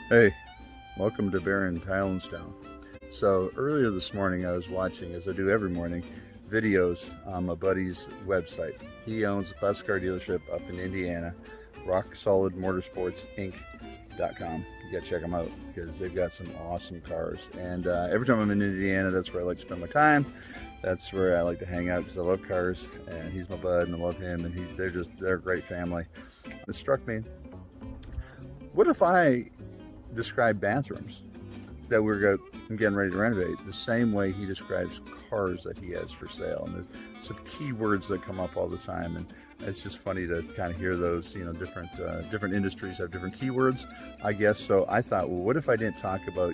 Hey, welcome to Barron Tile & Stone. So earlier this morning I was watching, as I do every morning, videos on my buddy's website. He owns a classic car dealership up in Indiana, rocksolidmotorsportsinc.com. You gotta check them out because they've got some awesome cars. And every time I'm in Indiana, that's where I like to spend my time. That's where I like to hang out because I love cars, and he's my bud and I love him, and they're a great family. It struck me, what if I describe bathrooms that we're getting ready to renovate the same way he describes cars that he has for sale? And there's some keywords that come up all the time, and it's just funny to kind of hear those. Different industries have different keywords, I guess. So I thought, well, what if I didn't talk about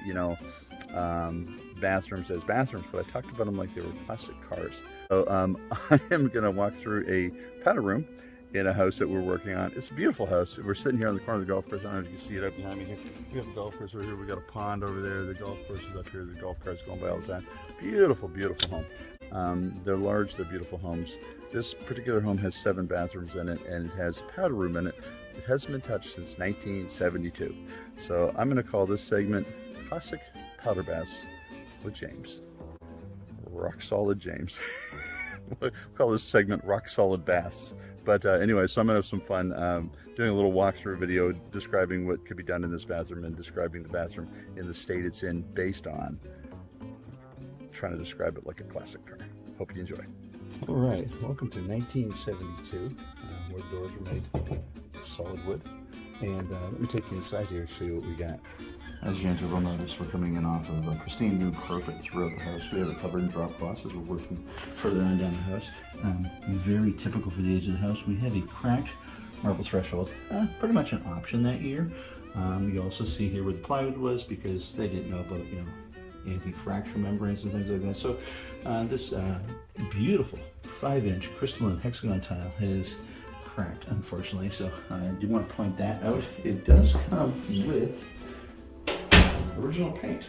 bathrooms as bathrooms, but I talked about them like they were classic cars. So I am going to walk through a powder room in a house that we're working on. It's a beautiful house. We're sitting here on the corner of the golf course. I don't know if you can see it up behind me here. We have a golf course over here. We got a pond over there. The golf course is up here. The golf carts going by all the time. Beautiful, beautiful home. They're large. They're beautiful homes. This particular home has 7 bathrooms in it, and it has a powder room in it. It hasn't been touched since 1972. So I'm going to call this segment Classic Powder Baths with James. Rock solid James. We'll call this segment Rock Solid Baths. But anyway, so I'm going to have some fun doing a little walkthrough video describing what could be done in this bathroom and describing the bathroom in the state it's in based on trying to describe it like a classic car. Hope you enjoy. All right, welcome to 1972, where the doors were made of solid wood. And let me take you inside here and show you what we got. As you will notice, we're coming in off of a pristine new carpet throughout the house. We have it covered in drop cloths as we're working further on down the house. Very typical for the age of the house. We have a cracked marble threshold, pretty much an option that year. You also see here where the plywood was because they didn't know about, anti-fracture membranes and things like that. So this beautiful 5-inch crystalline hexagon tile has cracked, unfortunately. So I do want to point that out. It does come with original paint.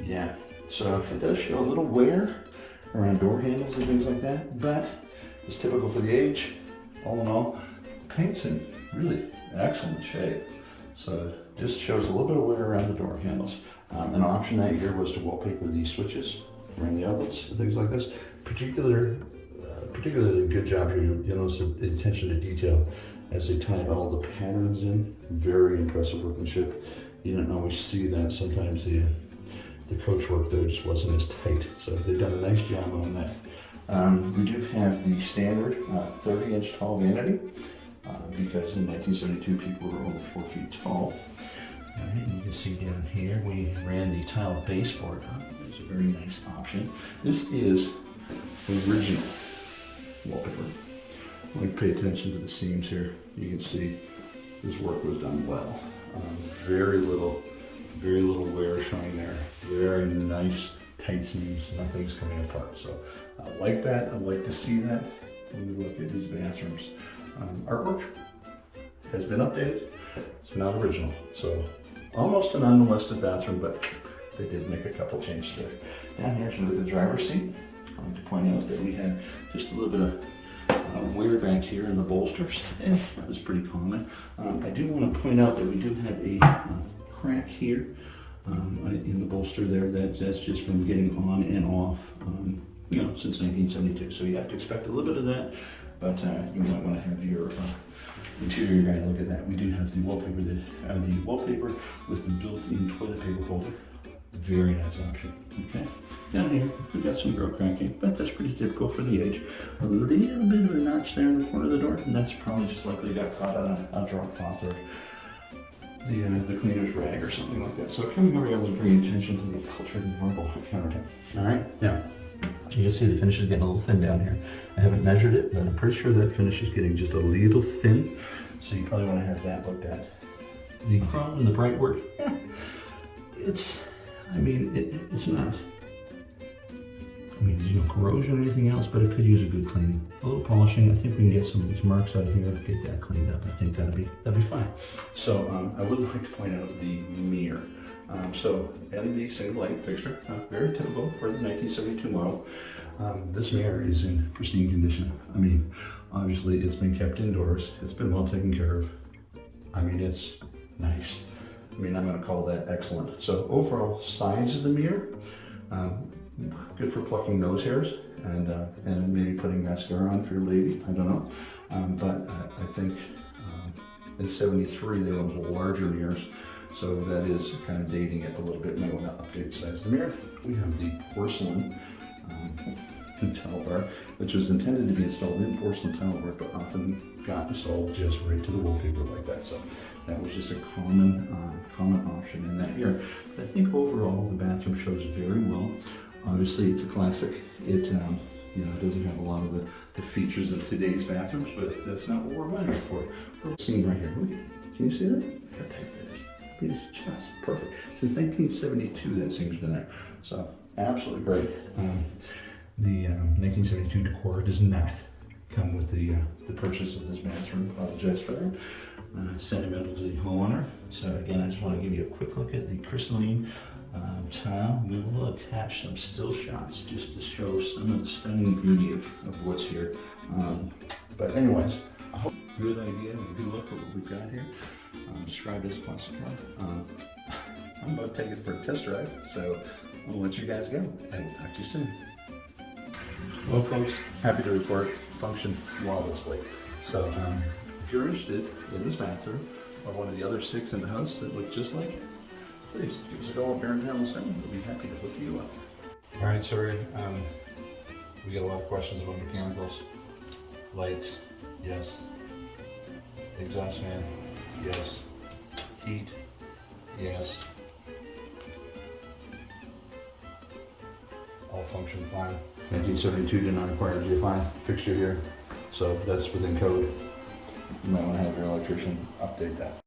Yeah, so it does show a little wear around door handles and things like that, but it's typical for the age. All in all, the paint's in really excellent shape. So it just shows a little bit of wear around the door handles. An option that year was to wallpaper these switches around the outlets and things like this. Particularly good job here. You'll notice the attention to detail as they tie all the patterns in. Very impressive workmanship. You don't always see that. Sometimes the coach work there just wasn't as tight. So they've done a nice job on that. We do have the standard 30-inch tall vanity because in 1972 people were only 4 feet tall. All right, you can see down here we ran the tile baseboard up. It's a very nice option. This is original wallpaper. When you pay attention to the seams here, you can see this work was done well. Very little wear showing there. Very nice tight seams, nothing's coming apart. So I like that. I like to see that when we look at these bathrooms. Artwork has been updated. It's not original. So almost an unmolested bathroom, but they did make a couple changes there. Down here, if you look at the driver's seat, I want to point out that we had just a little bit of wear back here in the bolsters. That was pretty common. I do want to point out that we do have a crack here in the bolster there. That's just from getting on and off, since 1972. So you have to expect a little bit of that, but you might want to have your interior guy look at that. We do have the wallpaper with the built-in toilet paper holder. Very nice option. Okay. Down here, we've got some grill cracking, but that's pretty typical for the age. A little bit of a notch there in the corner of the door, and that's probably just likely got caught on a drop cloth or the cleaner's rag or something like that. So coming over here, let's bring attention to the cultured marble countertop. All right. Now, you can see the finish is getting a little thin down here. I haven't measured it, but I'm pretty sure that finish is getting just a little thin. So you probably want to have that looked at. The chrome and the bright work, it's not. There's no corrosion or anything else, but it could use a good cleaning. A little polishing. I think we can get some of these marks out of here and get that cleaned up. I think that'd be fine. So I would like to point out the mirror. And the single light fixture, very typical for the 1972 model. This mirror is in pristine condition. Obviously it's been kept indoors. It's been well taken care of. It's nice. I mean, I'm going to call that excellent. So overall size of the mirror, good for plucking nose hairs and maybe putting mascara on for your lady. I don't know, but I think in '73 they were a little larger mirrors, so that is kind of dating it a little bit. Might want to update the size of the mirror. We have the porcelain towel bar, which was intended to be installed in porcelain towel bar, but often got installed just right to the wallpaper like that. So that was just a common option in that year. I think overall the bathroom shows very well. Obviously, it's a classic. It doesn't have a lot of the features of today's bathrooms, but that's not what we're buying it for. We're seeing right here. Look, can you see that? How tight that is. It's just perfect. Since 1972, that thing's been there. So absolutely great. The 1972 decor does not come with the purchase of this bathroom. I apologize for that. Sentimental to the homeowner. So again, I just want to give you a quick look at the crystalline tile. We will attach some still shots just to show some of the stunning beauty of what's here. But anyways, I hope good idea and a good look at what we've got here. Described as a classic car. I'm about to take it for a test drive, so I'll let you guys go, and we'll talk to you soon. Well, folks, happy to report functioned flawlessly. So if you're interested in this bathroom or one of the other 6 in the house that look just like it, please give us a call at Barron Stone. We'll be happy to hook you up. All right, sorry. We get a lot of questions about mechanicals. Lights, yes. Exhaust fan, yes. Heat, yes. All function fine. 1972 did not require J5 fixture here, so that's within code. You might want to have your electrician update that.